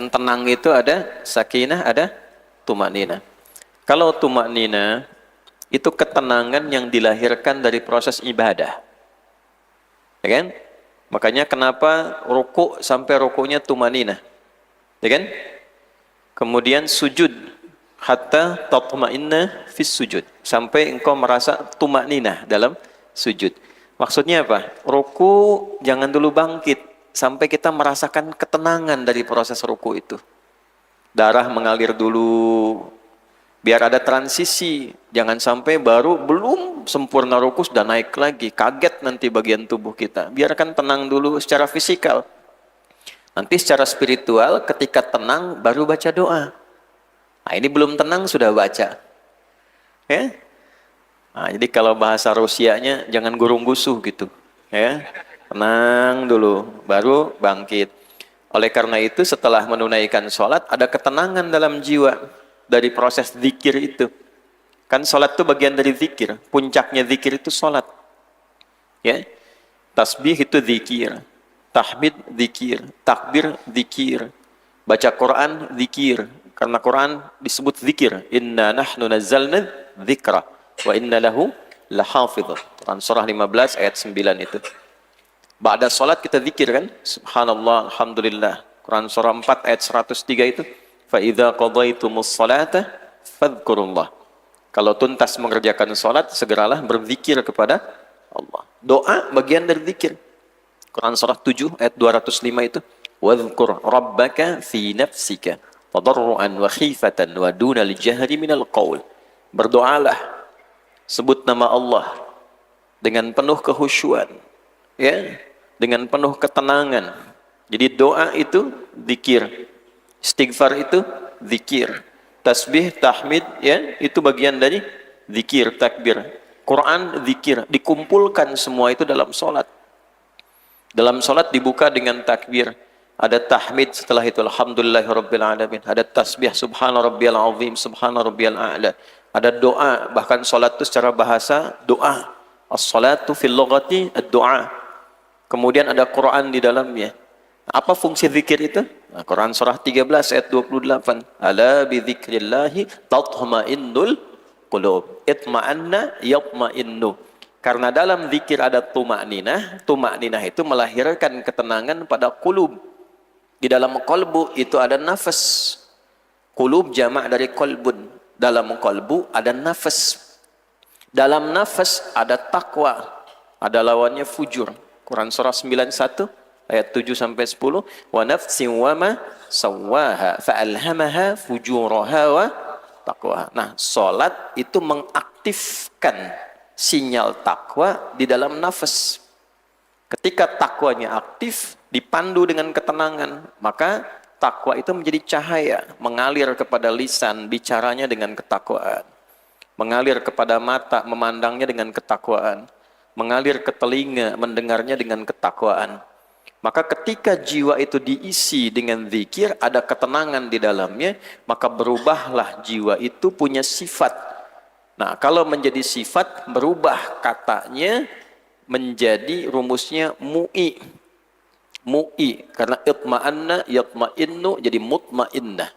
Kan tenang itu ada sakinah, ada tumanina. Kalau tumanina itu ketenangan yang dilahirkan dari proses ibadah. Ya kan? Makanya kenapa ruku sampai rukunya tumanina. Ya kan? Kemudian sujud hatta tatma'inna fis sujud, sampai engkau merasa tumanina dalam sujud. Maksudnya apa? Ruku jangan dulu bangkit sampai kita merasakan ketenangan dari proses ruku itu. Darah mengalir dulu, biar ada transisi. Jangan sampai baru belum sempurna ruku sudah naik lagi, kaget nanti bagian tubuh kita. Biarkan tenang dulu secara fisikal. Nanti secara spiritual ketika tenang baru baca doa. Nah ini belum tenang sudah baca. Ya? Nah, jadi kalau bahasa Rusianya jangan gurung-gusuh gitu. Ya? Tenang dulu, baru bangkit. Oleh karena itu setelah menunaikan sholat ada ketenangan dalam jiwa dari proses zikir itu. Kan sholat itu bagian dari zikir. Puncaknya zikir itu sholat. Ya? Tasbih itu zikir. Tahmid zikir, takbir zikir, baca Quran zikir, karena Quran disebut zikir. Inna nahnu nazzalna dzikra wa inna lahu lahafidh. Quran surah 15 ayat 9 itu. Ba'da salat kita zikir kan? Subhanallah, alhamdulillah. Quran surah 4 ayat 103 itu. Fa idza qadaitumus salata fadhkurullah. Kalau tuntas mengerjakan salat, segeralah berzikir kepada Allah. Doa bagian dari zikir. Quran surah 7 ayat 205 itu, wadhkur rabbaka fi nafsika tadarruan wa khifatan wa dunal jahri minal qaul. Berdoalah, sebut nama Allah dengan penuh kehusyuan, ya, dengan penuh ketenangan. Jadi doa itu zikir, istighfar itu zikir, tasbih, tahmid, ya, itu bagian dari zikir, takbir. Quran zikir, dikumpulkan semua itu dalam salat. Dalam salat dibuka dengan takbir, ada tahmid, setelah itu alhamdulillahirabbil alamin, ada tasbih subhana rabbiyal azim, subhana rabbiyal a'la, ada doa, bahkan salat itu secara bahasa doa. As-salatu fil lughati ad-du'a. Kemudian ada Quran di dalamnya. Apa fungsi zikir itu? Nah, Quran surah 13 ayat 28. Ala bi dzikrillahi tatma'innul qulub. Itma'anna yatma'innu. Karena dalam zikir ada tumakninah, tumakninah itu melahirkan ketenangan pada kulub. Di dalam kolbu itu ada nafas. Kulub jamak dari kolbun. Dalam kolbu ada nafas. Dalam nafas ada takwa. Ada lawannya fujur. Quran surah 91 ayat 7 sampai 10. Wa nafsin wa ma sawwaha fa'alhamaha fujuraha wa taqwa. Nah, salat itu mengaktifkan sinyal takwa di dalam nafas. Ketika takwanya aktif, dipandu dengan ketenangan, maka takwa itu menjadi cahaya, mengalir kepada lisan, bicaranya dengan ketakwaan. Mengalir kepada mata, memandangnya dengan ketakwaan. Mengalir ke telinga, mendengarnya dengan ketakwaan. Maka ketika jiwa itu diisi dengan zikir, ada ketenangan di dalamnya, maka berubahlah jiwa itu punya sifat. Nah, kalau menjadi sifat, berubah katanya menjadi rumusnya mu'i. Mu'i, karena itma'anna, yatma'innu, jadi mutma'innah.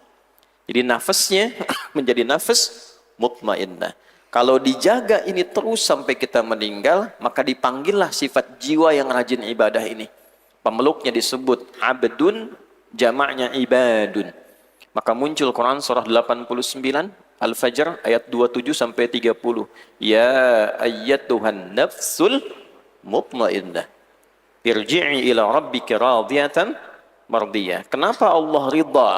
Jadi nafasnya menjadi nafas mutmainnah. Kalau dijaga ini terus sampai kita meninggal, maka dipanggillah sifat jiwa yang rajin ibadah ini. Pemeluknya disebut abdun, jamaknya ibadun. Maka muncul Quran surah 89 Al-Fajr ayat 27 sampai 30. Ya ayyatuhan nafsul mutmainnah, irji'i ila rabbika radiyatan mardiyah. Kenapa Allah ridha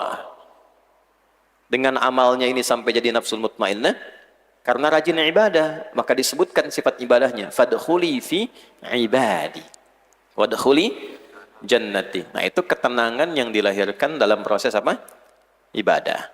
dengan amalnya ini sampai jadi nafsul mutmainnah? Karena rajin ibadah, maka disebutkan sifat ibadahnya. Fadkhuli fi ibadi wadkhuli jannati. Nah, itu ketenangan yang dilahirkan dalam proses apa? Ibadah.